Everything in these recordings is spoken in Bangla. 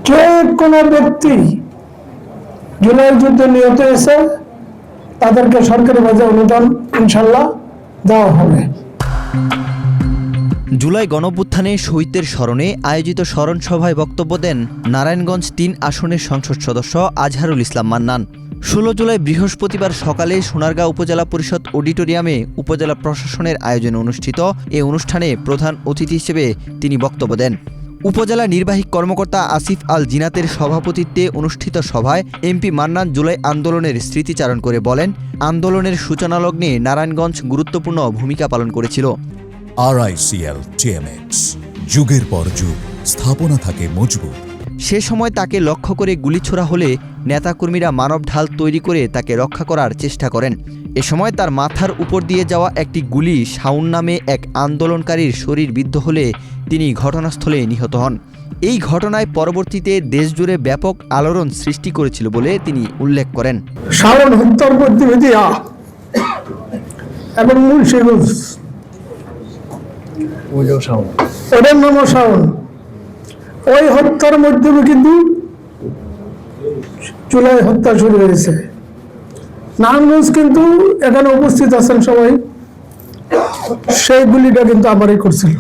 যে কোনো ব্যক্তি জুলাই যুদ্ধে নিহত হয়েছে তাদেরকে সরকারি ভাবে অনুদান ইনশাল্লাহ দেওয়া হবে। জুলাই গণঅভ্যুত্থানে শহীদদের স্মরণে আয়োজিত স্মরণ সভায় বক্তব্য দেন নারায়ণগঞ্জ ৩ আসনের সংসদ সদস্য আজহারুল ইসলাম মান্নান। ১৬ জুলাই বৃহস্পতিবার সকালে সোনারগাঁও উপজেলা পরিষদ অডিটোরিয়ামে উপজেলা প্রশাসনের আয়োজনে অনুষ্ঠিত এ অনুষ্ঠানে প্রধান অতিথি হিসেবে তিনি বক্তব্য দেন। উপজেলা নির্বাহী কর্মকর্তা আসিফ আল জিনাতের সভাপতিত্বে অনুষ্ঠিত সভায় এমপি মান্নান জুলাই আন্দোলনের স্মৃতিচারণ করে বলেন, আন্দোলনের সূচনালগ্নে নারায়ণগঞ্জ গুরুত্বপূর্ণ ভূমিকা পালন করেছিল। RICL TMX, যুগের পর যুগ স্থাপনা থাকে মজবুত। সে সময় তাকে লক্ষ্য করে গুলি ছোড়া হলে নেতাকর্মীরা মানব ঢাল তৈরি করে তাকে রক্ষা করার চেষ্টা করেন। এ সময় তার মাথার উপর দিয়ে যাওয়া একটি গুলি শাওন নামে এক আন্দোলনকারীর শরীর বিদ্ধ হলে তিনি ঘটনাস্থলে নিহত হন। এই ঘটনায় পরবর্তীতে দেশজুড়ে ব্যাপক আলোড়ন সৃষ্টি করেছিল বলে তিনি উল্লেখ করেন। শাওন হত্যার প্রতিবেদী এবং মুন্সিগঞ্জ ওদের নাম শাওন, ওই হত্যার মাধ্যমে কিন্তু জুলাই হত্যা শুরু হয়েছে। নারায়ণগঞ্জ কিন্তু এখানে উপস্থিত আছেন সবাই, সেই গুলিটা কিন্তু আমারই করছিল।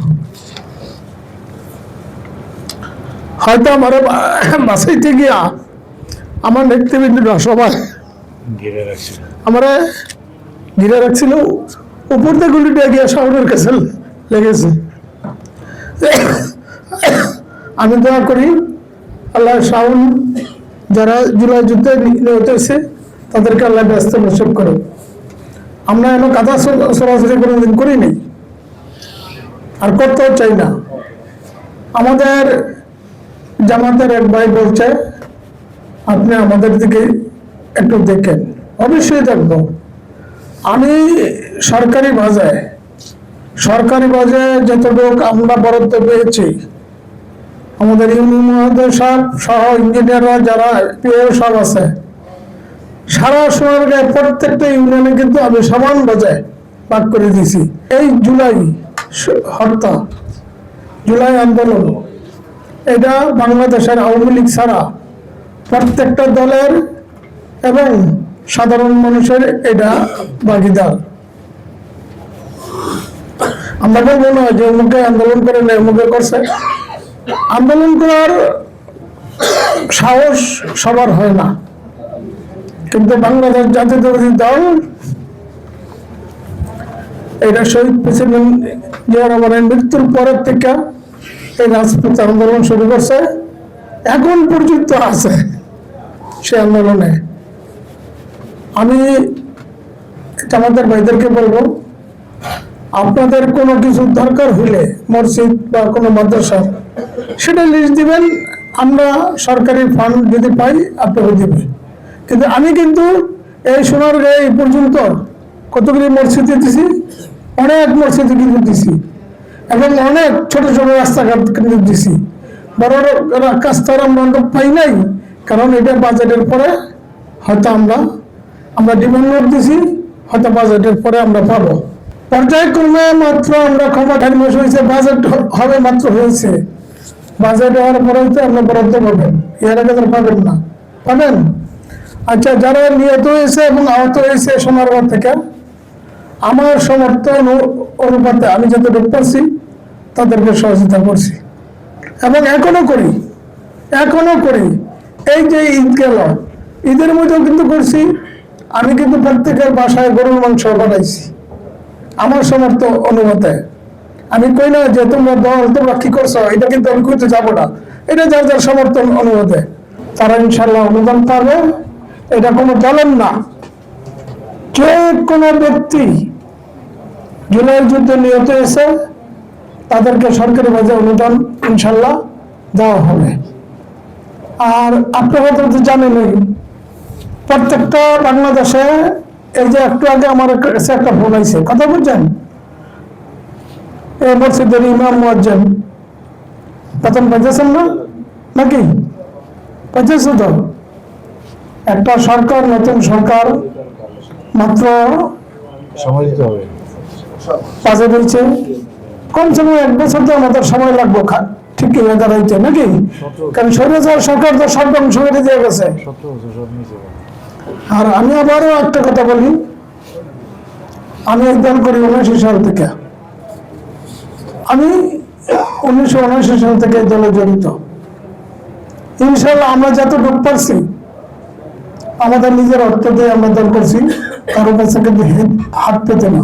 হয়তো আমার বাসাইতে গিয়া আমার নেতৃবৃন্দরা সবাই আমার ঘিরে রাখছিল, উপর দিয়ে গুলিটা গিয়া শাওনের কাছে লেগেছে। আমি দোয়া করি আল্লাহ শাওন যারা জুলাই যুদ্ধে নিহত হয়েছে তাদেরকে আল্লাহ ব্যস্ত নসব করে। আমরা এমন কথা সরাসরি কোনোদিন করি নাই আর করতেও চাই না। আমাদের জামাতের এক ভাই বলছে আপনি আমাদের দিকে একটু দেখেন। অবশ্যই দেখবো। আমি সরকারি বাজে যতটুক আমরা বরাদ্দ পেয়েছি, আমাদের ইউনিয়ন মহোদয় সাহেব সহ ইঞ্জিনিয়াররা যারা পিও সব আছে, সারা সোনারগাঁয়ে প্রত্যেকটা ইউনিয়নে কিন্তু আমি সমান বাজায় ভাগ করে দিয়েছি। এই জুলাই হত্যা, জুলাই আন্দোলন, এটা বাংলাদেশের আওয়ামী লীগ ছাড়া প্রত্যেকটা দলের এবং সাধারণ মানুষের এটা ভাগিদার। আমরা বলবো না যে অমুকে আন্দোলন করে না অমুকে করছে। আন্দোলন করার সাহস সবার হয় না, কিন্তু বাংলাদেশ জাতীয়তাবাদী দল এটা শহীদ প্রেসিডেন্ট জিয়া রহমানের মৃত্যুর পরের থেকে এই রাজপথ আন্দোলন শুরু করছে, এখন পর্যন্ত আছে সে আন্দোলনে। আমি আমাদের ভাইদেরকে বলবো, আপনাদের কোনো কিছু দরকার হইলে মসজিদ বা কোনো মাদ্রাসা সেটা লিস্ট দিবেন, আমরা সরকারি ফান্ড যদি পাই আপনাকে দিবে। কিন্তু আমি কিন্তু এই সোনারগাঁয়ে এই পর্যন্ত কতগুলি মসজিদে দিছি, অনেক মসজিদে কিন্তু দিছি এবং অনেক ছোট ছোট রাস্তাঘাট কিন্তু দিছি। বড় রাস্তার আমরা পাই নাই, কারণ এটা বাজেটের পরে হয়তো আমরা ডিমান্ড নোট দিছি, হয়তো বাজেটের পরে আমরা পাবো। পর্যায়ক্রমে মাত্র আমরা ক্ষমতার মাস হয়েছে, বাজেট হবে মাত্র হয়েছে, বাজেট হওয়ার পরে হয়তো আমরা বরাদ্দ পাবেন, এর আগে তো পাবেন না। পাবেন? আচ্ছা, যারা নিহত হয়েছে এবং আহত হয়েছে সোনারগাঁও থেকে, আমার সমর্থন অনুপাতে আমি যতটুকু পারছি তাদেরকে সহযোগিতা করছি এবং এখনো করি। এই যে ঈদ গেল, ঈদের মধ্যেও কিন্তু করছি। আমি কিন্তু প্রত্যেকের বাসায় গরুর মাংস পাঠাইছি আমার সমর্থ অনুমতে। আমি কই না যে তোমরা কি করছো, এটা কিন্তু আমি কইতে যাবো না। এটা যার যার সমর্থন অনুমতে তারা ইনশাল্লাহ অনুদান পাবে। এটা কোনো দলের না। যে কোনো ব্যক্তি জুলাই যুদ্ধে নিহত হয়েছে তাদেরকে সরকারি ভাবে অনুদান ইনশাল্লাহ দেওয়া হবে। আর আপনারা তো জানেনই, প্রত্যেকটা বাংলাদেশে এই যে একটু আগে আমার কাছে একটা ফোন আইছে, কথা বলছেন, এই মসজিদের ইমাম মুয়াজ্জিন বেতন পাইতেছেন না নাকি? পাইতেছে তো। একটা সরকার, নতুন সরকার মাত্র সময় দিতে হবে, কাজে বলছে কমসে কম 1 বছর তো আমাদের সময় লাগবে ঠিক কিনা দাঁড়াইতে নাকি? কারণ স্বৈরাচার সরকার তো সব ধ্বংস করে দিয়ে গেছে। 17 বছর সব নিচে। আর আমি আবারও একটা কথা বলি, আমি এই দল করি 79 সাল থেকে, আমি 1979 সাল থেকে এই দলে জড়িত। ইনশাল্লাহ আমরা যতটুকু পারছি আমাদের নিজের অর্থ দিয়ে আমরা দল করছি, কারো কাছে কিন্তু হাত পেতে না।